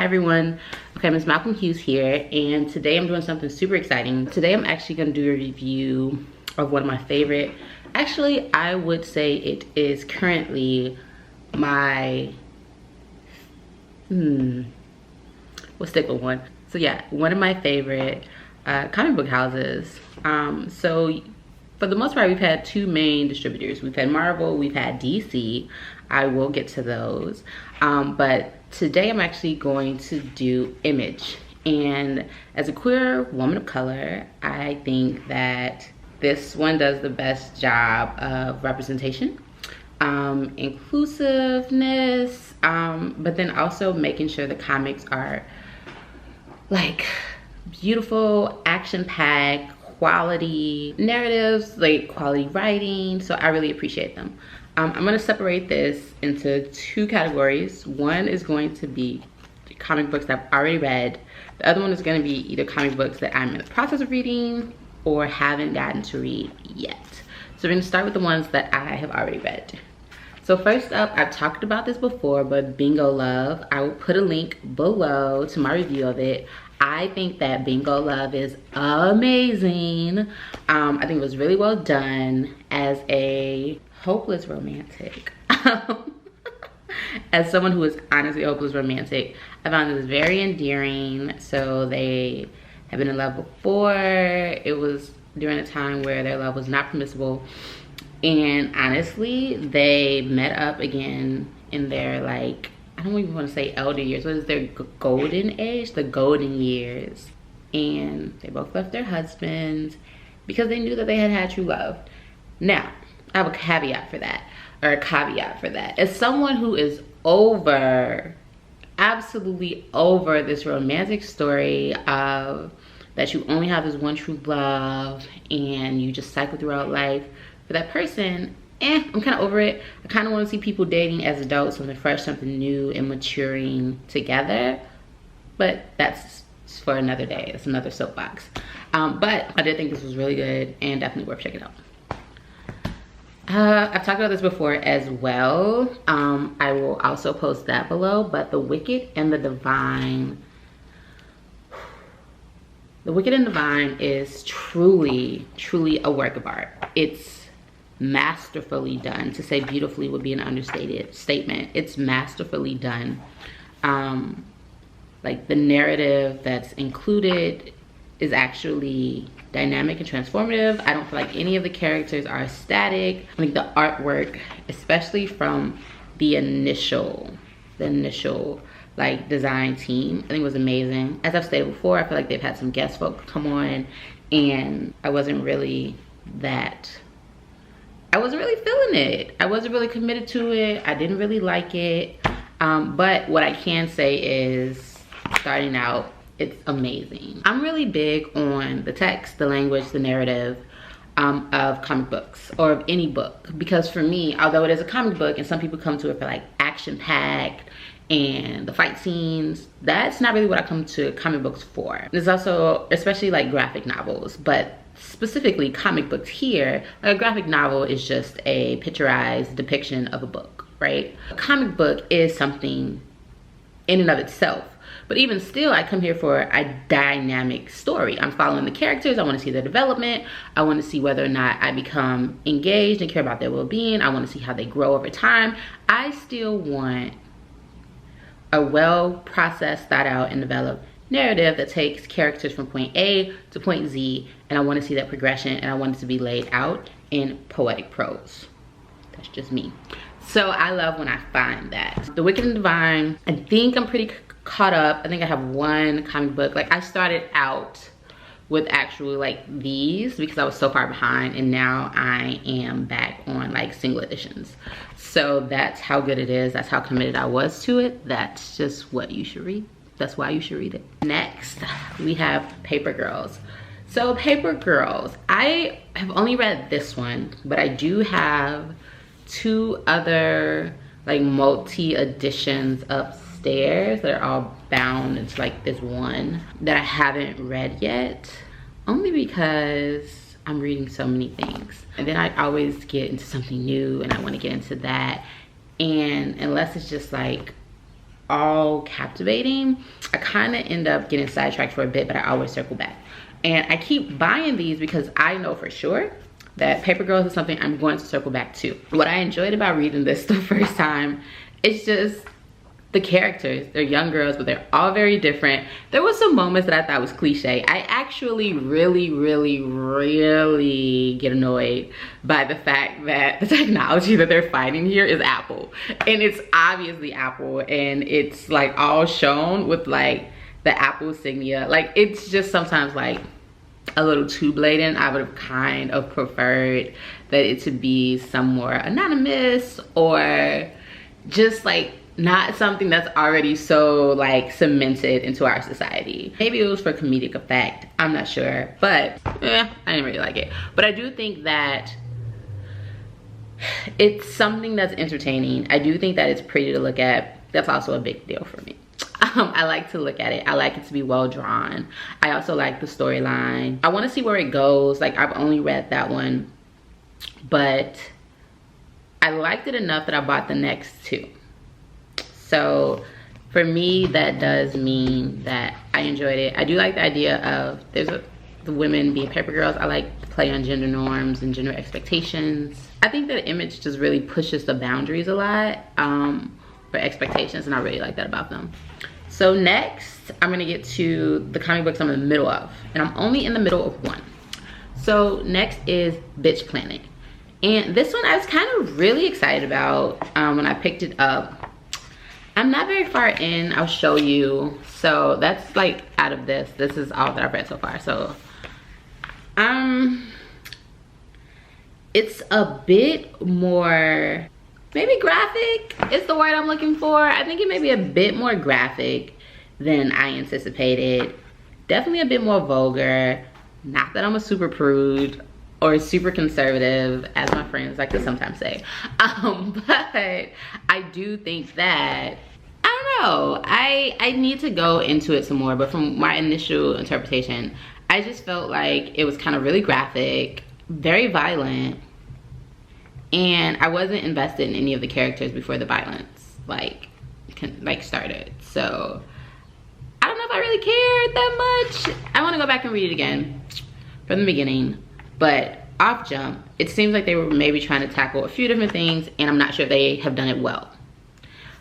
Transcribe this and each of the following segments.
Hi everyone. Okay, MsMalcolmHughes here, and today I'm doing something super exciting. Today I'm actually going to do a review of one of my favorite, actually I would say it is currently my, we'll stick with one. So yeah, one of my favorite comic book houses. So for the most part, we've had two main distributors. We've had Marvel, we've had DC. I will get to those. But today I'm actually going to do Image. And as a queer woman of color, I think that this one does the best job of representation, inclusiveness, but then also making sure the comics are like beautiful, action-packed, quality narratives, like quality writing. So I really appreciate them. I'm going to separate this into two categories. One is going to be comic books that I've already read. The other one is going to be either comic books that I'm in the process of reading or haven't gotten to read yet. So we're going to start with the ones that I have already read. So first up, I've talked about this before, but Bingo Love, I will put a link below to my review of it. I think that Bingo Love is amazing. I think it was really well done as a hopeless romantic. As someone who is honestly a hopeless romantic, I found this very endearing. So they have been in love before. It was during a time where their love was not permissible. And honestly, they met up again in their, like, I don't even want to say elder years. What is their golden age? The golden years. And they both left their husbands because they knew that they had had true love. Now, I have a caveat for that, or a caveat for that. As someone who is over, absolutely over this romantic story of that you only have this one true love and you just cycle throughout life for that person, I'm kind of over it. I kind of want to see people dating as adults, something fresh, something new, and maturing together. But that's for another day. It's another soapbox. But I did think this was really good and definitely worth checking out. I've talked about this before as well. I will also post that below. But The Wicked and the Divine. The Wicked and Divine is truly, truly a work of art. It's masterfully done. To say beautifully would be an understated statement. It's masterfully done. Like the narrative that's included is actually dynamic and transformative. I don't feel like any of the characters are static. I think the artwork, especially from the initial like design team, I think was amazing. As I've stated before, I feel like they've had some guest folks come on and I wasn't really feeling it. I wasn't really committed to it. I didn't really like it. But what I can say is, starting out, it's amazing. I'm really big on the text, the language, the narrative of comic books or of any book. Because for me, although it is a comic book and some people come to it for like action-packed and the fight scenes, that's not really what I come to comic books for. There's also, especially like graphic novels, but specifically comic books here, like a graphic novel is just a picturized depiction of a book, right? A comic book is something in and of itself. But even still, I come here for a dynamic story. I'm following the characters. I want to see their development. I want to see whether or not I become engaged and care about their well-being. I want to see how they grow over time. I still want a well-processed, thought out, and developed narrative that takes characters from point A to point Z, and I want to see that progression, and I want it to be laid out in poetic prose. That's just me. So I love when I find that. The Wicked and Divine, I think I'm pretty caught up. I think I have one comic book. Like, I started out with actually like these because I was so far behind, and now I am back on like single editions. So that's how good it is. That's how committed I was to it. That's just what you should read. That's why you should read it. Next, we have Paper Girls. So Paper Girls, I have only read this one, but I do have two other like multi-editions upstairs that are all bound into like this one that I haven't read yet, only because I'm reading so many things. And then I always get into something new and I want to get into that. And unless it's just like all captivating, I kind of end up getting sidetracked for a bit, but I always circle back. And I keep buying these because I know for sure that Paper Girls is something I'm going to circle back to. What I enjoyed about reading this the first time, it's just the characters. They're young girls, but they're all very different. There was some moments that I thought was cliche. I actually really get annoyed by the fact that the technology that they're fighting here is Apple. And it's obviously Apple, and it's like all shown with like the Apple insignia. Like, it's just sometimes like a little too blatant. I would have kind of preferred that it to be some more anonymous, or just like not something that's already so like cemented into our society. Maybe it was for comedic effect, I'm not sure, but I didn't really like it. But I do think that it's something that's entertaining. I do think that it's pretty to look at. That's also a big deal for me. I like to look at it. I like it to be well drawn. I also like the storyline. I want to see where it goes. Like, I've only read that one, but I liked it enough that I bought the next two. So for me, that does mean that I enjoyed it. I do like the idea of the women being paper girls. I like to play on gender norms and gender expectations. I think that Image just really pushes the boundaries a lot for expectations, and I really like that about them. So next, I'm gonna get to the comic books I'm in the middle of, and I'm only in the middle of one. So next is Bitch Planet. And this one I was kind of really excited about when I picked it up. I'm not very far in, I'll show you. So that's like out of this. This is all that I've read so far. So it's a bit more, maybe graphic is the word I'm looking for. I think it may be a bit more graphic than I anticipated. Definitely a bit more vulgar. Not that I'm a super prude or super conservative, as my friends like to sometimes say. But I do think that, I don't know, I need to go into it some more, but from my initial interpretation, I just felt like it was kind of really graphic, very violent, and I wasn't invested in any of the characters before the violence like started. So I don't know if I really cared that much. I want to go back and read it again from the beginning. But off jump, it seems like they were maybe trying to tackle a few different things, and I'm not sure if they have done it well.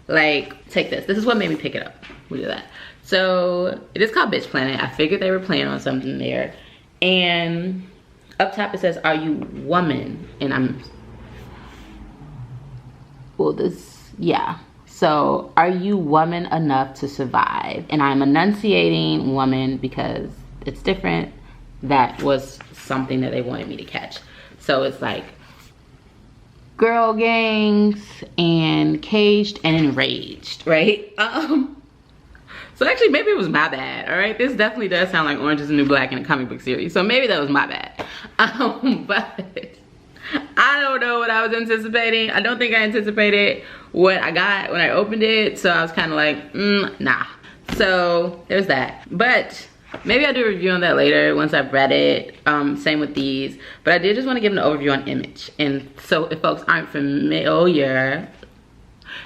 Like, take this. This is what made me pick it up. We'll do that. So it is called Bitch Planet. I figured they were playing on something there. And up top it says, "Are you woman?" And yeah. So, are you woman enough to survive? And I'm enunciating woman because it's different. That was something that they wanted me to catch. So it's like girl gangs and caged and enraged, right? So actually maybe it was my bad, all right? This definitely does sound like Orange is the New Black in a comic book series. So maybe that was my bad. But I don't know what I was anticipating. I don't think I anticipated what I got when I opened it. So I was kind of like, nah. So there's that. But maybe I'll do a review on that later once I've read it. Same with these. But I did just want to give an overview on Image. And so if folks aren't familiar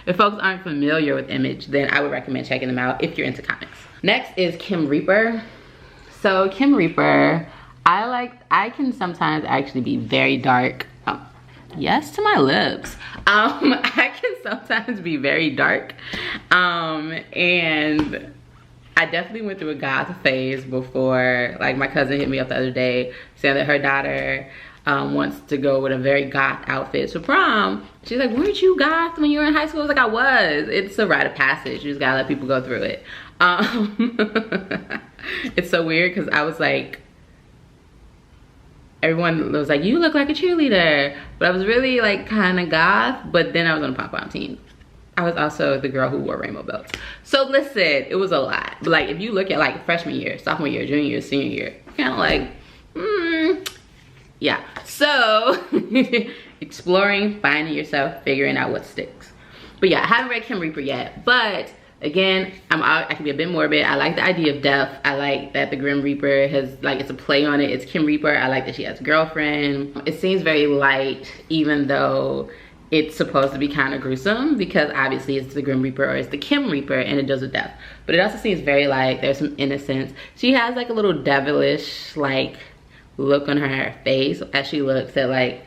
with Image, then I would recommend checking them out if you're into comics. Next is Kim Reaper. So Kim Reaper, I can sometimes actually be very dark. Yes to my lips. I can sometimes be very dark. And I definitely went through a goth phase before. Like, my cousin hit me up the other day saying that her daughter wants to go with a very goth outfit to prom. She's like, weren't you goth when you were in high school? I was like, I was. It's a rite of passage. You just gotta let people go through it. It's so weird because I was like, everyone was like, you look like a cheerleader. But I was really like kind of goth, but then I was on a pom-pom team. I was also the girl who wore rainbow belts. So listen, it was a lot. But like, if you look at like freshman year, sophomore year, junior year, senior year, kind of like, yeah. So exploring, finding yourself, figuring out what sticks. But yeah, I haven't read Kim Reaper yet, but again, I can be a bit morbid. I like the idea of death. I like that the Grim Reaper has, like, it's a play on it. It's Kim Reaper. I like that she has a girlfriend. It seems very light, even though it's supposed to be kind of gruesome because obviously it's the Grim Reaper or it's the Kim Reaper and it deals with death. But it also seems very like there's some innocence. She has like a little devilish like look on her face as she looks at like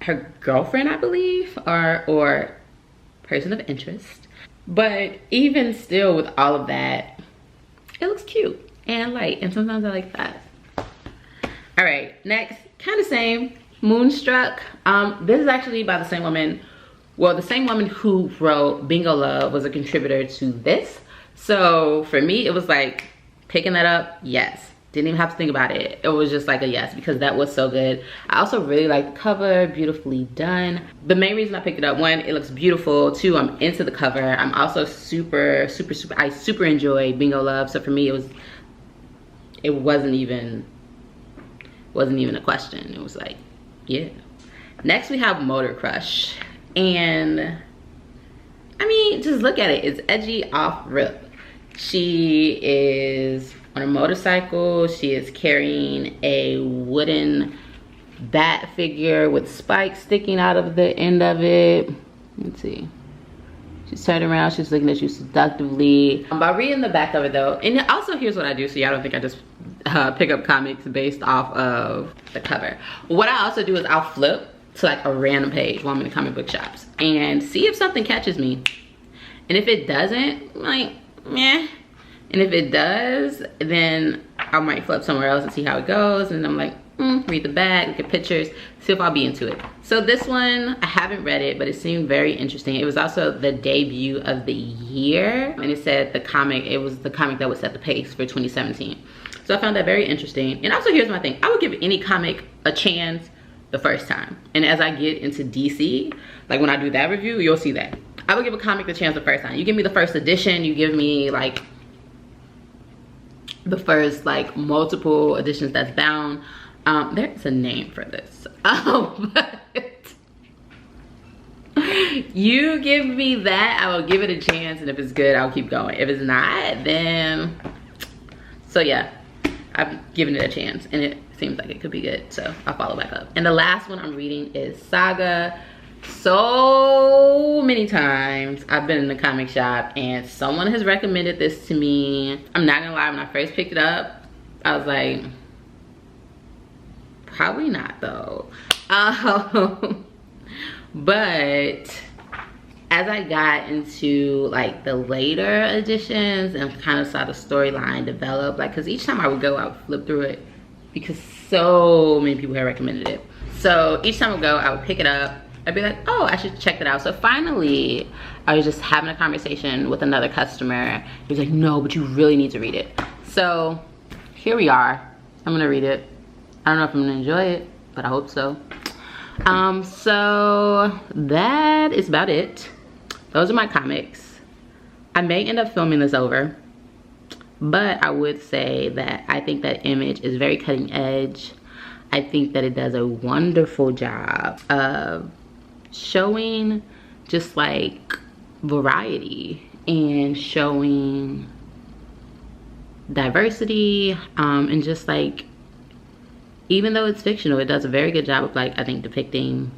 her girlfriend, I believe, or person of interest. But even still with all of that, it looks cute and light, and sometimes I like that. All right, next, kind of same, Moonstruck. This is actually by the same woman. Well, the same woman who wrote Bingo Love was a contributor to this. So for me, it was like picking that up, yes. Didn't even have to think about it. It was just like a yes because that was so good. I also really like the cover, beautifully done. The main reason I picked it up, one, it looks beautiful. Two, I'm into the cover. I'm also I super enjoy Bingo Love. So for me, it wasn't even a question. It was like, yeah. Next we have Motor Crush. And I mean, just look at it. It's edgy off rip. She is on a motorcycle. She is carrying a wooden bat figure with spikes sticking out of the end of it. Let's see. She's turned around. She's looking at you seductively. By reading the back of it though, and also here's what I do so y'all don't think I just pick up comics based off of the cover. What I also do is I'll flip to like a random page while I'm in the comic book shops and see if something catches me. And if it doesn't, like, meh. And if it does, then I might flip somewhere else and see how it goes. And I'm like, read the back, look at pictures, see if I'll be into it. So this one, I haven't read it, but it seemed very interesting. It was also the debut of the year. And it said it was the comic that would set the pace for 2017. So I found that very interesting. And also here's my thing. I would give any comic a chance the first time. And as I get into DC, like when I do that review, you'll see that. I would give a comic the chance the first time. You give me the first edition, you give me like the first like multiple editions that's bound. There's a name for this. But you give me that, I will give it a chance, and if it's good, I'll keep going. If it's not, then so yeah, I've given it a chance and it seems like it could be good, so I'll follow back up. And the last one I'm reading is Saga. So many times I've been in the comic shop and someone has recommended this to me. I'm not gonna lie, when I first picked it up, I was like, probably not though. But as I got into like the later editions and kind of saw the storyline develop, like, cause each time I would go, I would flip through it because so many people had recommended it. So each time I would go, I would pick it up. I'd be like, oh, I should check that out. So finally, I was just having a conversation with another customer. He was like, no, but you really need to read it. So here we are. I'm gonna read it. I don't know if I'm gonna enjoy it, but I hope so. So that is about it. Those are my comics. I may end up filming this over, but I would say that I think that Image is very cutting edge. I think that it does a wonderful job of showing just like variety and showing diversity, and just like, even though it's fictional, it does a very good job of like, I think, depicting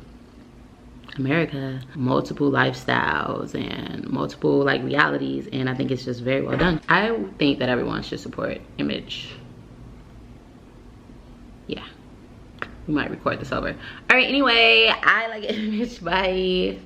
America, multiple lifestyles and multiple like realities, and I think it's just very well done. I think that everyone should support Image. Yeah, we might record this over. All right, anyway, I like Image. Bye.